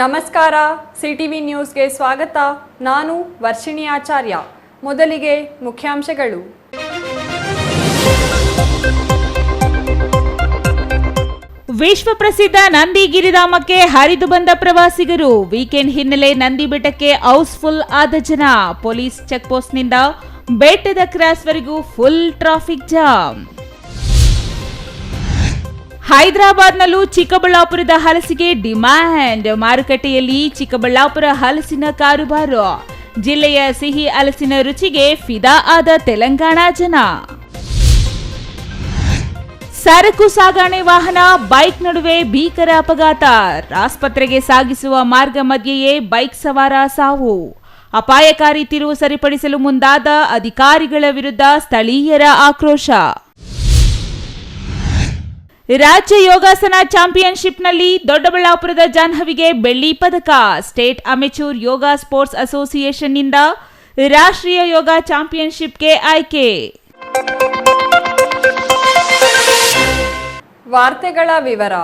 ನಮಸ್ಕಾರ, ಸಿಟಿವಿ ನ್ಯೂಸ್ಗೆ ಸ್ವಾಗತ. ನಾನು ವರ್ಷಿಣಿ ಆಚಾರ್ಯ. ಮೊದಲಿಗೆ ಮುಖ್ಯಾಂಶಗಳು. ವಿಶ್ವ ಪ್ರಸಿದ್ಧ ನಂದಿ ಗಿರಿಧಾಮಕ್ಕೆ ಹರಿದು ಬಂದ ಪ್ರವಾಸಿಗರು. ವೀಕೆಂಡ್ ಹಿನ್ನೆಲೆ ನಂದಿ ಬೆಟ್ಟಕ್ಕೆ ಹೌಸ್ಫುಲ್ ಆದ ಜನ. ಪೊಲೀಸ್ ಚೆಕ್ಪೋಸ್ಟ್ನಿಂದ ಬೆಟ್ಟದ ಕ್ರಾಸ್ವರೆಗೂ ಫುಲ್ ಟ್ರಾಫಿಕ್ ಜಾಮ್. ಹೈದರಾಬಾದ್ನಲ್ಲೂ ಚಿಕ್ಕಬಳ್ಳಾಪುರದ ಹಲಸಿಗೆ ಡಿಮ್ಯಾಂಡ್. ಮಾರುಕಟ್ಟೆಯಲ್ಲಿ ಚಿಕ್ಕಬಳ್ಳಾಪುರ ಹಲಸಿನ ಕಾರುಬಾರು. ಜಿಲ್ಲೆಯ ಸಿಹಿ ಹಲಸಿನ ರುಚಿಗೆ ಫಿದಾ ಆದ ತೆಲಂಗಾಣ ಜನ. ಸರಕು ಸಾಗಣೆ ವಾಹನ ಬೈಕ್ ನಡುವೆ ಭೀಕರ ಅಪಘಾತ. ಆಸ್ಪತ್ರೆಗೆ ಸಾಗಿಸುವ ಮಾರ್ಗ ಮಧ್ಯೆಯೇ ಬೈಕ್ ಸವಾರ ಸಾವು. ಅಪಾಯಕಾರಿ ತಿರುವು ಸರಿಪಡಿಸಲು ಮುಂದಾದ ಅಧಿಕಾರಿಗಳ ವಿರುದ್ಧ ಸ್ಥಳೀಯರ ಆಕ್ರೋಶ. ರಾಜ್ಯ ಯೋಗಾಸನ ಚಾಂಪಿಯನ್ಶಿಪ್ನಲ್ಲಿ ದೊಡ್ಡಬಳ್ಳಾಪುರದ ಜಾಹ್ನವಿಗೆ ಬೆಳ್ಳಿ ಪದಕ. ಸ್ಟೇಟ್ ಅಮೆಚೂರ್ ಯೋಗ ಸ್ಪೋರ್ಟ್ಸ್ ಅಸೋಸಿಯೇಷನ್ನಿಂದ ರಾಷ್ಟ್ರೀಯ ಯೋಗ ಚಾಂಪಿಯನ್ಶಿಪ್ಗೆ ಆಯ್ಕೆ. ವಾರ್ತೆಗಳ ವಿವರ.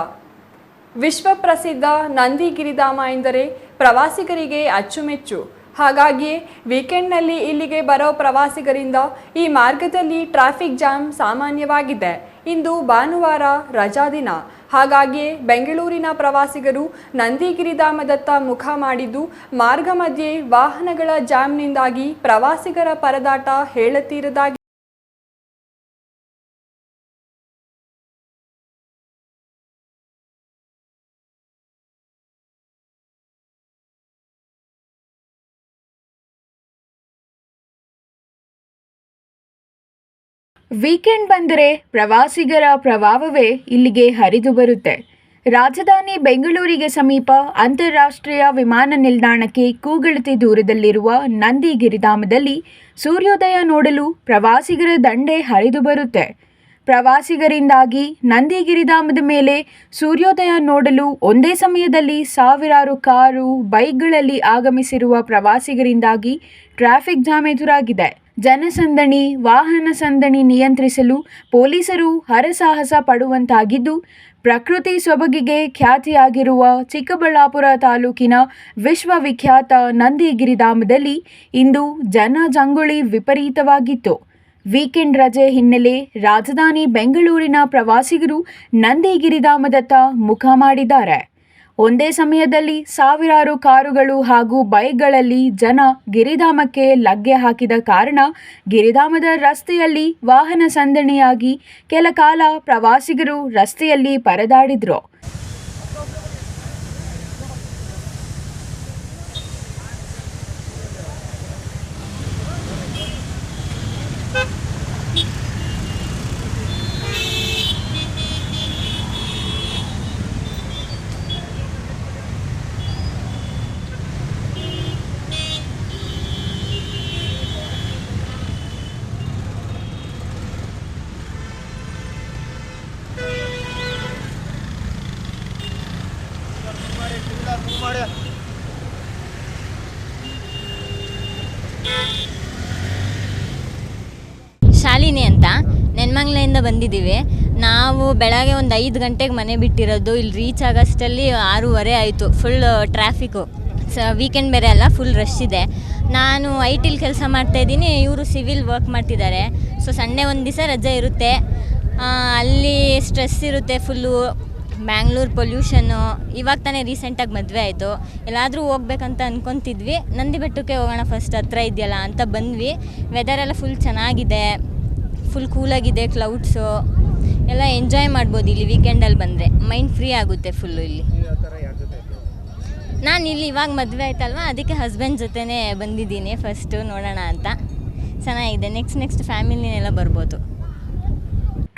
ವಿಶ್ವ ಪ್ರಸಿದ್ಧ ನಂದಿ ಗಿರಿಧಾಮ ಎಂದರೆ ಪ್ರವಾಸಿಗರಿಗೆ ಅಚ್ಚುಮೆಚ್ಚು. ಹಾಗಾಗಿ ವೀಕೆಂಡ್ನಲ್ಲಿ ಇಲ್ಲಿಗೆ ಬರೋ ಪ್ರವಾಸಿಗರಿಂದ ಈ ಮಾರ್ಗದಲ್ಲಿ ಟ್ರಾಫಿಕ್ ಜಾಮ್ ಸಾಮಾನ್ಯವಾಗಿದೆ. ಇಂದು ಭಾನುವಾರ ರಜಾ ದಿನ. ಹಾಗಾಗಿ ಬೆಂಗಳೂರಿನ ಪ್ರವಾಸಿಗರು ನಂದಿ ಗಿರಿಧಾಮದತ್ತ ಮುಖ ಮಾಡಿದ್ದು, ಮಾರ್ಗ ಮಧ್ಯೆ ವಾಹನಗಳ ಜಾಮ್ನಿಂದಾಗಿ ಪ್ರವಾಸಿಗರ ಪರದಾಟ ಹೇಳತೀರದಾಗಿದೆ. ವೀಕೆಂಡ್ ಬಂದರೆ ಪ್ರವಾಸಿಗರ ಪ್ರವಾಹವೇ ಇಲ್ಲಿಗೆ ಹರಿದು ಬರುತ್ತೆ. ರಾಜಧಾನಿ ಬೆಂಗಳೂರಿಗೆ ಸಮೀಪ ಅಂತಾರಾಷ್ಟ್ರೀಯ ವಿಮಾನ ನಿಲ್ದಾಣಕ್ಕೆ ಕೂಗಳತೆ ದೂರದಲ್ಲಿರುವ ನಂದಿ ಗಿರಿಧಾಮದಲ್ಲಿ ಸೂರ್ಯೋದಯ ನೋಡಲು ಪ್ರವಾಸಿಗರ ದಂಡೇ ಹರಿದು ಬರುತ್ತೆ. ಪ್ರವಾಸಿಗರಿಂದಾಗಿ ನಂದಿ ಗಿರಿಧಾಮದ ಮೇಲೆ ಸೂರ್ಯೋದಯ ನೋಡಲು ಒಂದೇ ಸಮಯದಲ್ಲಿ ಸಾವಿರಾರು ಕಾರು, ಬೈಕ್ಗಳಲ್ಲಿ ಆಗಮಿಸಿರುವ ಪ್ರವಾಸಿಗರಿಂದಾಗಿ ಟ್ರಾಫಿಕ್ ಜಾಮ್ ಎದುರಾಗಿದೆ. ಜನಸಂದಣಿ, ವಾಹನ ಸಂದಣಿ ನಿಯಂತ್ರಿಸಲು ಪೊಲೀಸರು ಹರಸಾಹಸ ಪಡುವಂತಾಗಿದ್ದು, ಪ್ರಕೃತಿ ಸೊಬಗಿಗೆ ಖ್ಯಾತಿಯಾಗಿರುವ ಚಿಕ್ಕಬಳ್ಳಾಪುರ ತಾಲೂಕಿನ ವಿಶ್ವವಿಖ್ಯಾತ ನಂದಿ ಗಿರಿಧಾಮದಲ್ಲಿ ಇಂದು ಜನಜಂಗುಳಿ ವಿಪರೀತವಾಗಿತ್ತು. ವೀಕೆಂಡ್ ರಜೆ ಹಿನ್ನೆಲೆ ರಾಜಧಾನಿ ಬೆಂಗಳೂರಿನ ಪ್ರವಾಸಿಗರು ನಂದಿ ಗಿರಿಧಾಮದತ್ತ ಮುಖ ಮಾಡಿದ್ದಾರೆ. ಒಂದೇ ಸಮಯದಲ್ಲಿ ಸಾವಿರಾರು ಕಾರುಗಳು ಹಾಗೂ ಬೈಕ್ಗಳಲ್ಲಿ ಜನ ಗಿರಿಧಾಮಕ್ಕೆ ಲಗ್ಗೆ ಹಾಕಿದ ಕಾರಣ ಗಿರಿಧಾಮದ ರಸ್ತೆಯಲ್ಲಿ ವಾಹನ ಸಂದಣಿಯಾಗಿ ಕೆಲ ಕಾಲ ಪ್ರವಾಸಿಗರು ರಸ್ತೆಯಲ್ಲಿ ಪರದಾಡಿದ್ರು. ಶಾಲಿನಿ ಅಂತ ನೆನ್ಮಂಗ್ಲೆಯಿಂದ ಬಂದಿದ್ದೀವಿ. ನಾವು ಬೆಳಗ್ಗೆ ಒಂದು 5 ಗಂಟೆಗೆ ಮನೆ ಬಿಟ್ಟಿರೋದು. ಇಲ್ಲಿ ರೀಚ್ ಆಗೋಷ್ಟಲ್ಲಿ 6:30 ಆಯಿತು. Full traffic. ವೀಕೆಂಡ್ ಬೇರೆ ಅಲ್ಲ, ಫುಲ್ ರಶ್ ಇದೆ. ನಾನು IT ಕೆಲಸ ಮಾಡ್ತಾಯಿದ್ದೀನಿ, ಇವರು ಸಿವಿಲ್ ವರ್ಕ್ ಮಾಡ್ತಿದ್ದಾರೆ. ಸೊ ಸಂಡೇ ಒಂದು ದಿವಸ ರಜೆ ಇರುತ್ತೆ. ಅಲ್ಲಿ ಸ್ಟ್ರೆಸ್ ಇರುತ್ತೆ ಫುಲ್ಲು. ಬ್ಯಾಂಗ್ಳೂರು ಪೊಲ್ಯೂಷನ್ನು. ಇವಾಗ ತಾನೇ ರೀಸೆಂಟಾಗಿ ಮದುವೆ ಆಯಿತು. ಎಲ್ಲಾದರೂ ಹೋಗ್ಬೇಕಂತ ಅಂದ್ಕೊತಿದ್ವಿ. ನಂದಿ ಬೆಟ್ಟಕ್ಕೆ ಹೋಗೋಣ ಫಸ್ಟ್, ಹತ್ರ ಇದೆಯಲ್ಲ ಅಂತ ಬಂದ್ವಿ. ವೆದರೆಲ್ಲ ಫುಲ್ ಚೆನ್ನಾಗಿದೆ, ಫುಲ್ ಕೂಲಾಗಿದೆ. ಕ್ಲೌಡ್ಸು ಎಲ್ಲ ಎಂಜಾಯ್ ಮಾಡ್ಬೋದು ಇಲ್ಲಿ ವೀಕೆಂಡಲ್ಲಿ ಬಂದರೆ. ಮೈಂಡ್ ಫ್ರೀ ಆಗುತ್ತೆ ಫುಲ್ಲು ಇಲ್ಲಿ. ನಾನು ಇಲ್ಲಿ ಇವಾಗ ಮದುವೆ ಆಯ್ತಲ್ವ, ಅದಕ್ಕೆ ಹಸ್ಬೆಂಡ್ ಜೊತೆನೇ ಬಂದಿದ್ದೀನಿ ಫಸ್ಟು ನೋಡೋಣ ಅಂತ. ಚೆನ್ನಾಗಿದೆ. ನೆಕ್ಸ್ಟ್ ಫ್ಯಾಮಿಲಿನೆಲ್ಲ ಬರ್ಬೋದು.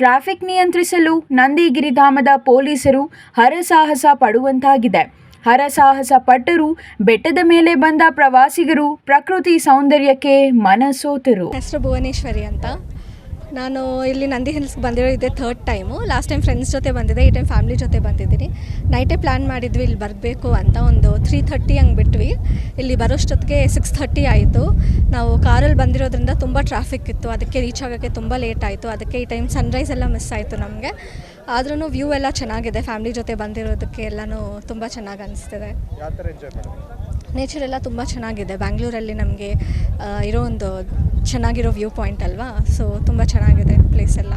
ಟ್ರಾಫಿಕ್ ನಿಯಂತ್ರಿಸಲು ನಂದಿ ಗಿರಿಧಾಮದ ಪೊಲೀಸರು ಹರಸಾಹಸ ಪಡುವಂತಾಗಿದೆ. ಹರಸಾಹಸ ಪಟ್ಟರು ಬೆಟ್ಟದ ಮೇಲೆ ಬಂದ ಪ್ರವಾಸಿಗರು ಪ್ರಕೃತಿ ಸೌಂದರ್ಯಕ್ಕೆ ಮನಸೋತರು. ಹೆಸರು ಭುವನೇಶ್ವರಿ ಅಂತ. ನಾನು ಇಲ್ಲಿ ನಂದಿ ಹಿಲ್ಸ್ಗೆ ಬಂದಿರೋ ಇದೆ 3rd time. Last time friends ಜೊತೆ ಬಂದಿದ್ದೆ, ಈ ಟೈಮ್ ಫ್ಯಾಮಿಲಿ ಜೊತೆ ಬಂದಿದ್ದೀನಿ. ನೈಟೇ ಪ್ಲ್ಯಾನ್ ಮಾಡಿದ್ವಿ ಇಲ್ಲಿ ಬರಬೇಕು ಅಂತ. ಒಂದು 3:30 ಹಂಗೆ ಬಿಟ್ವಿ. ಇಲ್ಲಿ ಬರೋಷ್ಟೊತ್ತಿಗೆ 6:30 ಆಯಿತು. ನಾವು ಕಾರಲ್ಲಿ ಬಂದಿರೋದ್ರಿಂದ ತುಂಬ ಟ್ರಾಫಿಕ್ ಇತ್ತು, ಅದಕ್ಕೆ ರೀಚ್ ಆಗೋಕ್ಕೆ ತುಂಬ ಲೇಟ್ ಆಯಿತು. ಅದಕ್ಕೆ ಈ ಟೈಮ್ ಸನ್ರೈಸ್ ಎಲ್ಲ ಮಿಸ್ ಆಯಿತು ನಮಗೆ. ಆದ್ರೂ ವ್ಯೂ ಎಲ್ಲ ಚೆನ್ನಾಗಿದೆ. ಫ್ಯಾಮಿಲಿ ಜೊತೆ ಬಂದಿರೋದಕ್ಕೆ ಎಲ್ಲನೂ ತುಂಬ ಚೆನ್ನಾಗಿ ಅನಿಸ್ತಿದೆ. ನೇಚರ್ ಎಲ್ಲ ತುಂಬ ಚೆನ್ನಾಗಿದೆ. ಬ್ಯಾಂಗ್ಳೂರಲ್ಲಿ ನಮಗೆ ಇರೋ ಒಂದು ಚೆನ್ನಾಗಿರೋ ವ್ಯೂ ಪಾಯಿಂಟ್ ಅಲ್ವಾ, ಸೊ ತುಂಬ ಚೆನ್ನಾಗಿದೆ ಪ್ಲೇಸ್ ಎಲ್ಲ.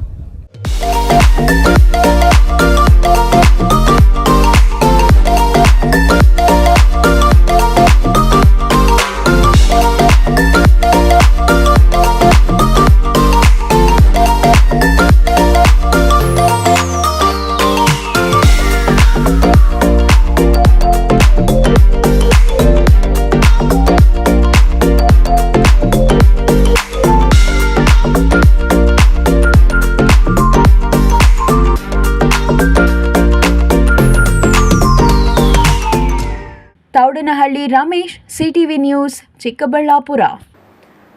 Thoudanahalli Ramesh, CTV news, Chikkaballapur.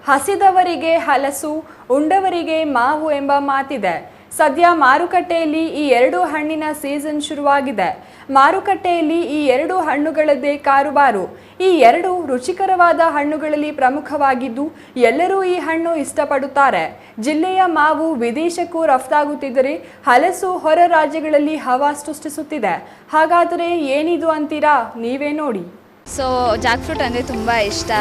ಹಸಿದವರಿಗೆ ಹಲಸು, ಉಂಡವರಿಗೆ ಮಾವು ಎಂಬ ಮಾತಿದೆ. ಸದ್ಯ ಮಾರುಕಟ್ಟೆಯಲ್ಲಿ ಈ 2 ಹಣ್ಣಿನ ಸೀಸನ್ ಶುರುವಾಗಿದೆ. ಮಾರುಕಟ್ಟೆಯಲ್ಲಿ ಈ 2 ಹಣ್ಣುಗಳದ್ದೇ ಕಾರುಬಾರು. ಈ 2 ರುಚಿಕರವಾದ ಹಣ್ಣುಗಳಲ್ಲಿ ಪ್ರಮುಖವಾಗಿದ್ದು ಎಲ್ಲರೂ ಈ ಹಣ್ಣು ಇಷ್ಟಪಡುತ್ತಾರೆ. ಜಿಲ್ಲೆಯ ಮಾವು ವಿದೇಶಕ್ಕೂ ರಫ್ತಾಗುತ್ತಿದ್ದರೆ ಹಲಸು ಹೊರ ರಾಜ್ಯಗಳಲ್ಲಿ ಹವಾ ಸೃಷ್ಟಿಸುತ್ತಿದೆ. ಹಾಗಾದರೆ ಏನಿದು ಅಂತೀರಾ? ನೀವೇ ನೋಡಿ. ಸೊ ಜಾಕ್ ಫ್ರೂಟ್ ಅಂದರೆ ತುಂಬ ಇಷ್ಟ.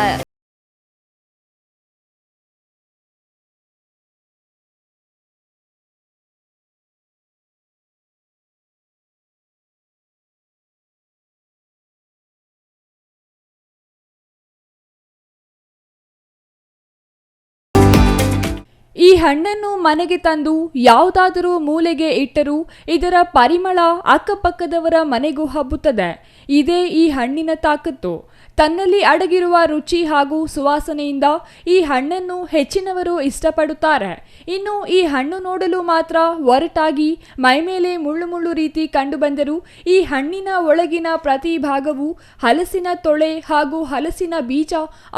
ಈ ಹಣ್ಣನ್ನು ಮನೆಗೆ ತಂದು ಯಾವುದಾದರೂ ಮೂಲೆಗೆ ಇಟ್ಟರೂ ಇದರ ಪರಿಮಳ ಅಕ್ಕಪಕ್ಕದವರ ಮನೆಗೂ ಹಬ್ಬುತ್ತದೆ. ಇದೇ ಈ ಹಣ್ಣಿನ ತಾಕತ್ತು. ತನ್ನಲ್ಲಿ ಅಡಗಿರುವ ರುಚಿ ಹಾಗೂ ಸುವಾಸನೆಯಿಂದ ಈ ಹಣ್ಣನ್ನು ಹೆಚ್ಚಿನವರು ಇಷ್ಟಪಡುತ್ತಾರೆ. ಇನ್ನು ಈ ಹಣ್ಣು ನೋಡಲು ಮಾತ್ರ ಒರಟಾಗಿ ಮೈಮೇಲೆ ಮುಳ್ಳು ಮುಳ್ಳು ರೀತಿ ಕಂಡುಬಂದರೂ ಈ ಹಣ್ಣಿನ ಒಳಗಿನ ಪ್ರತಿ ಭಾಗವು ಹಲಸಿನ ತೊಳೆ ಹಾಗೂ ಹಲಸಿನ ಬೀಜ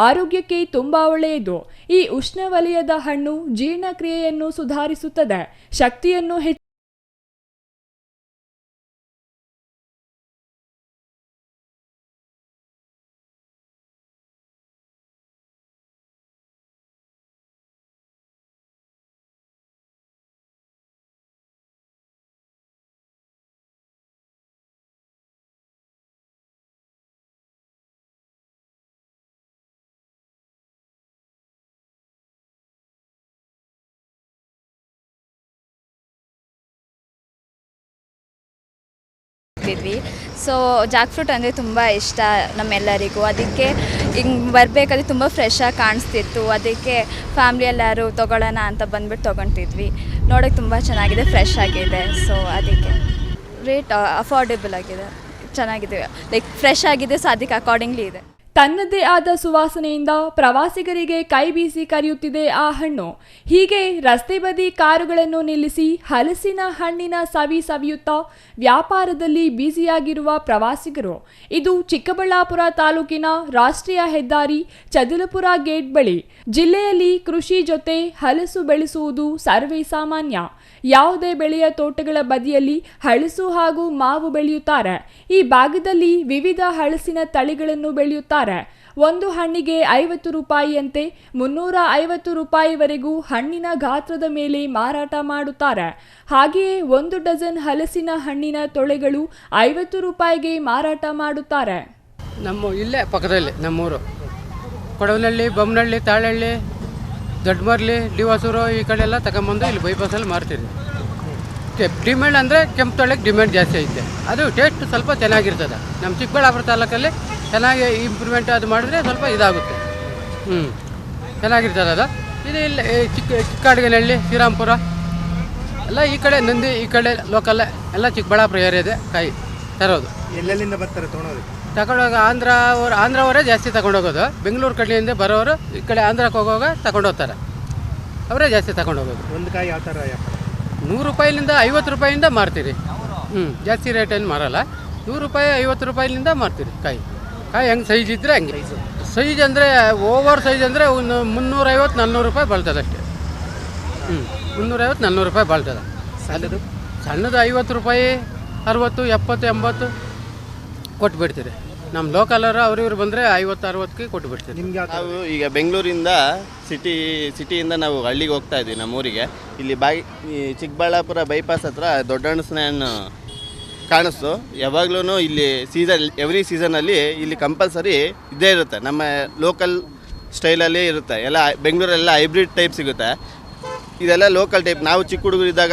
ಆರೋಗ್ಯಕ್ಕೆ ತುಂಬಾ ಒಳ್ಳೆಯದು. ಈ ಉಷ್ಣವಲಯದ ಹಣ್ಣು ಜೀರ್ಣಕ್ರಿಯೆಯನ್ನು ಸುಧಾರಿಸುತ್ತದೆ, ಶಕ್ತಿಯನ್ನು ಸೊ ಜಾಕ್ ಫ್ರೂಟ್ ಅಂದರೆ ತುಂಬ ಇಷ್ಟ ನಮ್ಮೆಲ್ಲರಿಗೂ. ಅದಕ್ಕೆ ಹಿಂಗೆ ಬರಬೇಕಾದ್ರೆ ತುಂಬ ಫ್ರೆಶ್ಶಾಗಿ ಕಾಣಿಸ್ತಿತ್ತು. ಅದಕ್ಕೆ ಫ್ಯಾಮ್ಲಿ ಎಲ್ಲರೂ ತೊಗೊಳ್ಳೋಣ ಅಂತ ಬಂದ್ಬಿಟ್ಟು ತೊಗೊತಿದ್ವಿ. ನೋಡೋಕ್ಕೆ ತುಂಬ ಚೆನ್ನಾಗಿದೆ, ಫ್ರೆಶ್ ಆಗಿದೆ. ಸೊ ಅದಕ್ಕೆ ರೇಟ್ ಅಫೋರ್ಡೆಬಲ್ ಆಗಿದೆ, ಚೆನ್ನಾಗಿದೆ, ಲೈಕ್ ಫ್ರೆಶ್ ಆಗಿದೆ. ಸೊ ಅದಕ್ಕೆ ಅಕಾರ್ಡಿಂಗ್ಲಿ ಇದೆ. ತನ್ನದೇ ಆದ ಸುವಾಸನೆಯಿಂದ ಪ್ರವಾಸಿಗರಿಗೆ ಕೈ ಬೀಸಿ ಕರೆಯುತ್ತಿದೆ ಆ ಹಣ್ಣು. ಹೀಗೆ ರಸ್ತೆ ಬದಿ ಕಾರುಗಳನ್ನು ನಿಲ್ಲಿಸಿ ಹಲಸಿನ ಹಣ್ಣಿನ ಸವಿ ಸವಿಯುತ್ತಾ ವ್ಯಾಪಾರದಲ್ಲಿ ಬ್ಯುಸಿಯಾಗಿರುವ ಪ್ರವಾಸಿಗರು. ಇದು ಚಿಕ್ಕಬಳ್ಳಾಪುರ ತಾಲೂಕಿನ ರಾಷ್ಟ್ರೀಯ ಹೆದ್ದಾರಿ ಚದಲಪುರ ಗೇಟ್ ಬಳಿ. ಜಿಲ್ಲೆಯಲ್ಲಿ ಕೃಷಿ ಜೊತೆ ಹಲಸು ಬೆಳೆಸುವುದು ಸರ್ವೇ ಸಾಮಾನ್ಯ. ಯಾವುದೇ ಬೆಳೆಯ ತೋಟಗಳ ಬದಿಯಲ್ಲಿ ಹಲಸು ಹಾಗೂ ಮಾವು ಬೆಳೆಯುತ್ತಾರೆ. ಈ ಭಾಗದಲ್ಲಿ ವಿವಿಧ ಹಲಸಿನ ತಳಿಗಳನ್ನು ಬೆಳೆಯುತ್ತಾರೆ. ಒಂದು ಹಣ್ಣಿಗೆ 50 ರೂಪಾಯಿಯಂತೆ 350 ರೂಪಾಯಿವರೆಗೂ ಹಣ್ಣಿನ ಗಾತ್ರದ ಮೇಲೆ ಮಾರಾಟ ಮಾಡುತ್ತಾರೆ. ಹಾಗೆಯೇ 1 ಡಜನ್ ಹಲಸಿನ ಹಣ್ಣಿನ ತೊಳೆಗಳು 50 ರೂಪಾಯಿಗೆ ಮಾರಾಟ ಮಾಡುತ್ತಾರೆ. ನಮ್ಮ ಇಲ್ಲೇ ಪಕ್ಕದಲ್ಲಿ ನಮ್ಮೂರು ಕೊಡವನಹಳ್ಳಿ, ಬೊಮ್ಮನಹಳ್ಳಿ, ತಾಳಹಳ್ಳಿ, ದೊಡ್ಡಮರ್ಲಿ, ಡಿವಾಸೂರು ಈ ಕಡೆ ಎಲ್ಲ ತಗೊಂಬಂದು ಇಲ್ಲಿ ಬೈಪಾಸಲ್ಲಿ ಮಾರ್ತೀವಿ. ಡಿಮ್ಯಾಂಡ್ ಅಂದರೆ ಕೆಂಪು ತೊಳೆಗೆ ಡಿಮ್ಯಾಂಡ್ ಜಾಸ್ತಿ ಐತೆ. ಅದು ಟೇಸ್ಟ್ ಸ್ವಲ್ಪ ಚೆನ್ನಾಗಿರ್ತದೆ. ನಮ್ಮ ಚಿಕ್ಕಬಳ್ಳಾಪುರ ತಾಲೂಕಲ್ಲಿ ಚೆನ್ನಾಗಿ ಇಂಪ್ರೂವ್ಮೆಂಟ್ ಅದು ಮಾಡಿದ್ರೆ ಸ್ವಲ್ಪ ಇದಾಗುತ್ತೆ. ಚೆನ್ನಾಗಿರ್ತದೆ ಅದು. ಇದು ಇಲ್ಲಿ ಚಿಕ್ಕಡ್ಗನಹಳ್ಳಿ, ಶ್ರೀರಾಮ್ಪುರ ಎಲ್ಲ ಈ ಕಡೆ ನಂದಿ, ಈ ಕಡೆ ಲೋಕಲ್ಲೇ ಎಲ್ಲ ಚಿಕ್ಕಬಳ್ಳಾಪುರ ಏರಿಯಾದೆ ಕಾಯಿ ತರೋದು. ಎಲ್ಲೆಲ್ಲಿಂದ ಬರ್ತಾರೆ ತಗೊಂಡೋಗ ಆಂಧ್ರವರೇ ಜಾಸ್ತಿ ತಗೊಂಡೋಗೋದು. ಬೆಂಗಳೂರು ಕಡೆಯಿಂದ ಬರೋರು ಈ ಕಡೆ ಆಂಧ್ರಕ್ಕೆ ಹೋಗೋವಾಗ ತಗೊಂಡೋಗ್ತಾರೆ, ಅವರೇ ಜಾಸ್ತಿ ತಗೊಂಡೋಗೋದು. ಒಂದು ಕಾಯಿ ಯಾವ ಥರ 100 ರೂಪಾಯಿಲಿಂದ 50 ರೂಪಾಯಿಂದ ಮಾರ್ತೀರಿ. ಜಾಸ್ತಿ ರೇಟೇನು ಮಾರಲ್ಲ. 100 ರೂಪಾಯಿ 50 ರೂಪಾಯಿಲಿಂದ ಮಾರ್ತೀರಿ. ಕಾಯಿ ಹೆಂಗೆ ಸೈಜ್ ಇದ್ದರೆ ಹಂಗೆ. ಸೈಜ್ ಅಂದರೆ ಓವರ್ ಸೈಜ್ ಅಂದರೆ ಒಂದು 350-400 ರೂಪಾಯಿ ಬರ್ತದೆ ಅಷ್ಟೇ. 350-400 ರೂಪಾಯಿ ಬಾಳ್ತದೆ. ಅದು ಸಣ್ಣದು 50 ರೂಪಾಯಿ, 60, 70, 80 ಕೊಟ್ಟು ಬಿಡ್ತೀರಿ. ನಮ್ಮ ಲೋಕಲರು ಇವ್ರು ಬಂದರೆ 50-60ಕ್ಕೆ ಕೊಟ್ಟು ಬಿಡ್ತೀರಿ. ನಾವು ಈಗ ಬೆಂಗಳೂರಿಂದ ಸಿಟಿಯಿಂದ ನಾವು ಹಳ್ಳಿಗೆ ಹೋಗ್ತಾ ಇದ್ವಿ ನಮ್ಮೂರಿಗೆ. ಇಲ್ಲಿ ಈ ಚಿಕ್ಕಬಳ್ಳಾಪುರ ಬೈಪಾಸ್ ಹತ್ರ ದೊಡ್ಡ ಸ್ನಾನ ಕಾಣಿಸ್ತು. ಯಾವಾಗಲೂ ಇಲ್ಲಿ ಎವ್ರಿ ಸೀಸನಲ್ಲಿ ಇಲ್ಲಿ ಕಂಪಲ್ಸರಿ ಇದ್ದೇ ಇರುತ್ತೆ. ನಮ್ಮ ಲೋಕಲ್ ಸ್ಟೈಲಲ್ಲಿ ಇರುತ್ತೆ. ಎಲ್ಲ ಬೆಂಗಳೂರೆಲ್ಲ ಹೈಬ್ರಿಡ್ ಟೈಪ್ ಸಿಗುತ್ತೆ. ಇದೆಲ್ಲ ಲೋಕಲ್ ಟೈಪ್. ನಾವು ಚಿಕ್ಕ ಹುಡುಗರಿದ್ದಾಗ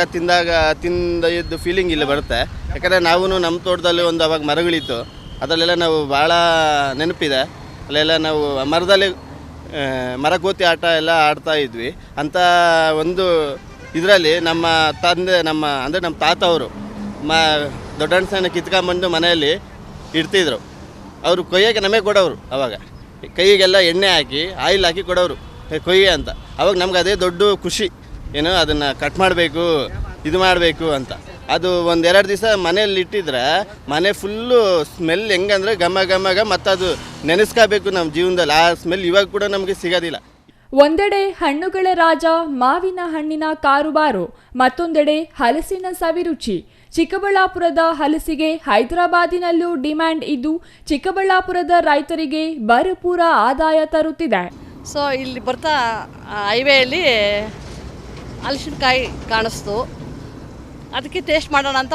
ತಿಂದಿದ್ದು ಫೀಲಿಂಗ್ ಇಲ್ಲಿ ಬರುತ್ತೆ. ಯಾಕಂದರೆ ನಾವು ನಮ್ಮ ತೋಟದಲ್ಲಿ ಒಂದು ಅವಾಗ ಮರಗಳಿತ್ತು. ಅದರಲ್ಲೆಲ್ಲ ನಾವು ಭಾಳ ನೆನಪಿದೆ. ಅಲ್ಲೆಲ್ಲ ನಾವು ಮರದಲ್ಲಿ ಮರಗೋತಿ ಆಟ ಎಲ್ಲ ಆಡ್ತಾ ಇದ್ವಿ. ಅಂಥ ಒಂದು ಇದರಲ್ಲಿ ನಮ್ಮ ತಾತ ಅವರು ದೊಡ್ಡ ಹಣ್ಣನ್ನ ಕಿತ್ಕೊಂಡ್ಬಂದು ಮನೆಯಲ್ಲಿ ಇಡ್ತಿದ್ರು. ಅವರು ಕೊಯ್ಯೋಕ್ಕೆ ನಮಗೆ ಕೊಡೋರು. ಅವಾಗ ಕೈಗೆಲ್ಲ ಎಣ್ಣೆ ಹಾಕಿ ಆಯಿಲ್ ಹಾಕಿ ಕೊಡೋರು ಕೊಯ್ಯ ಅಂತ. ಅವಾಗ ನಮ್ಗೆ ಅದೇ ದೊಡ್ಡ ಖುಷಿ, ಏನೋ ಅದನ್ನು ಕಟ್ ಮಾಡಬೇಕು, ಇದು ಮಾಡಬೇಕು ಅಂತ. ಅದು 1-2 ದಿವಸ ಮನೆಯಲ್ಲಿ ಇಟ್ಟಿದ್ರೆ ಮನೆ ಫುಲ್ಲು ಸ್ಮೆಲ್ ಹೆಂಗಂದರೆ ಘಮ ಮತ್ತು ಅದು ನೆನೆಸ್ಕೋಬೇಕು ನಮ್ಮ ಜೀವನದಲ್ಲಿ. ಆ ಸ್ಮೆಲ್ ಇವಾಗ ಕೂಡ ನಮಗೆ ಸಿಗೋದಿಲ್ಲ. ಒಂದೆಡೆ ಹಣ್ಣುಗಳ ರಾಜ ಮಾವಿನ ಹಣ್ಣಿನ ಕಾರುಬಾರು, ಮತ್ತೊಂದೆಡೆ ಹಲಸಿನ ಸವಿರುಚಿ. ಚಿಕ್ಕಬಳ್ಳಾಪುರದ ಹಲಸಿಗೆ ಹೈದರಾಬಾದಿನಲ್ಲೂ ಡಿಮ್ಯಾಂಡ್ ಇದ್ದು ಚಿಕ್ಕಬಳ್ಳಾಪುರದ ರೈತರಿಗೆ ಭರಪೂರ ಆದಾಯ ತರುತ್ತಿದೆ. ಸೊ ಇಲ್ಲಿ ಬರ್ತಾ ಹೈವೇಯಲ್ಲಿ ಹಲಸಿನಕಾಯಿ ಕಾಣಿಸ್ತು. ಅದಕ್ಕೆ ಟೇಸ್ಟ್ ಮಾಡೋಣ ಅಂತ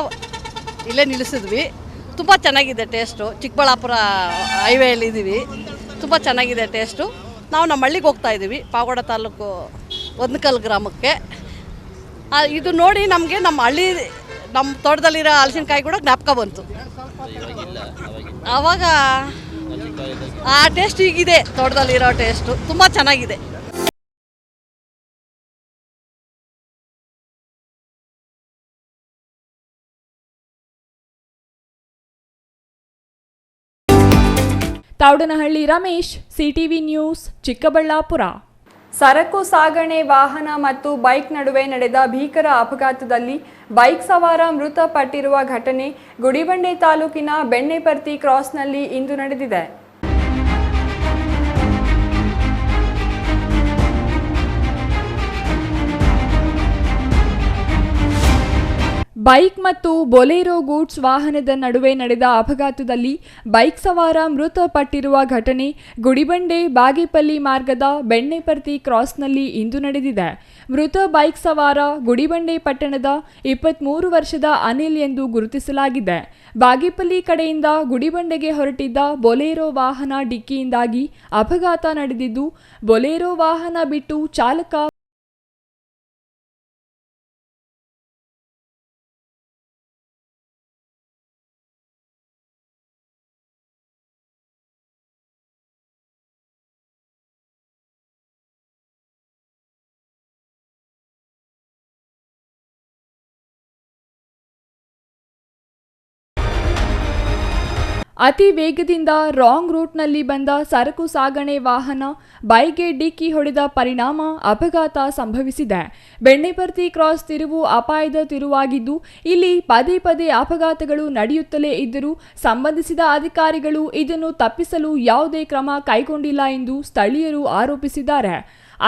ಇಲ್ಲೇ ನಿಲ್ಲಿಸಿದ್ವಿ. ತುಂಬ ಚೆನ್ನಾಗಿದೆ ಟೇಸ್ಟು. ಚಿಕ್ಕಬಳ್ಳಾಪುರ ಹೈವೇಯಲ್ಲಿ ಇದ್ದೀವಿ. ತುಂಬ ಚೆನ್ನಾಗಿದೆ ಟೇಸ್ಟು. ನಾವು ನಮ್ಮ ಹಳ್ಳಿಗೆ ಹೋಗ್ತಾ ಇದ್ದೀವಿ, ಪಾವಗಡ ತಾಲೂಕು ಒಂದಕಲ್ ಗ್ರಾಮಕ್ಕೆ. ಇದು ನೋಡಿ ನಮಗೆ ನಮ್ಮ ತೋಟದಲ್ಲಿರೋ ಹಲಸಿನಕಾಯಿ ಕೂಡ ಜ್ಞಾಪಕ ಬಂತು. ಆವಾಗ ಆ ಟೇಸ್ಟ್ ಈಗಿದೆ. ತೋಟದಲ್ಲಿರೋ ಟೇಸ್ಟು ತುಂಬ ಚೆನ್ನಾಗಿದೆ. Thoudanahalli Ramesh, CTV news, Chikkaballapur. ಸರಕು ಸಾಗಣೆ ವಾಹನ ಮತ್ತು ಬೈಕ್ ನಡುವೆ ನಡೆದ ಭೀಕರ ಅಪಘಾತದಲ್ಲಿ ಬೈಕ್ ಸವಾರ ಮೃತಪಟ್ಟಿರುವ ಘಟನೆ ಗುಡಿಬಂಡೆ ತಾಲೂಕಿನ ಬೆಣ್ಣೆಪರ್ತಿ ಕ್ರಾಸ್ನಲ್ಲಿ ಇಂದು ನಡೆದಿದೆ. ಬೈಕ್ ಮತ್ತು ಬೊಲೆರೋ ಗೂಡ್ಸ್ ವಾಹನದ ನಡುವೆ ನಡೆದ ಅಪಘಾತದಲ್ಲಿ ಬೈಕ್ ಸವಾರ ಮೃತಪಟ್ಟಿರುವ ಘಟನೆ ಗುಡಿಬಂಡೆ ಬಾಗೇಪಲ್ಲಿ ಮಾರ್ಗದ ಬೆಣ್ಣೆಪರ್ತಿ ಕ್ರಾಸ್ನಲ್ಲಿ ಇಂದು ನಡೆದಿದೆ. ಮೃತ ಬೈಕ್ ಸವಾರ ಗುಡಿಬಂಡೆ ಪಟ್ಟಣದ 23 ವರ್ಷದ ಅನಿಲ್ ಎಂದು ಗುರುತಿಸಲಾಗಿದೆ. ಬಾಗೇಪಲ್ಲಿ ಕಡೆಯಿಂದ ಗುಡಿಬಂಡೆಗೆ ಹೊರಟಿದ್ದ ಬೊಲೆರೋ ವಾಹನ ಡಿಕ್ಕಿಯಿಂದಾಗಿ ಅಪಘಾತ ನಡೆದಿದ್ದು, ಬೊಲೆರೋ ವಾಹನ ಬಿಟ್ಟು ಚಾಲಕ ಅತಿ ವೇಗದಿಂದ ರಾಂಗ್ ರೂಟ್ನಲ್ಲಿ ಬಂದ ಸರಕು ಸಾಗಣೆ ವಾಹನ ಬೈಕ್ಗೆ ಡಿಕ್ಕಿ ಹೊಡೆದ ಪರಿಣಾಮ ಅಪಘಾತ ಸಂಭವಿಸಿದೆ. ಬೆಣ್ಣೆಪರ್ತಿ ಕ್ರಾಸ್ ತಿರುವು ಅಪಾಯದ ತಿರುವಾಗಿದ್ದು, ಇಲ್ಲಿ ಪದೇ ಪದೇ ಅಪಘಾತಗಳು ನಡೆಯುತ್ತಲೇ ಇದ್ದರೂ ಸಂಬಂಧಿಸಿದ ಅಧಿಕಾರಿಗಳು ಇದನ್ನು ತಪ್ಪಿಸಲು ಯಾವುದೇ ಕ್ರಮ ಕೈಗೊಂಡಿಲ್ಲ ಎಂದು ಸ್ಥಳೀಯರು ಆರೋಪಿಸಿದ್ದಾರೆ.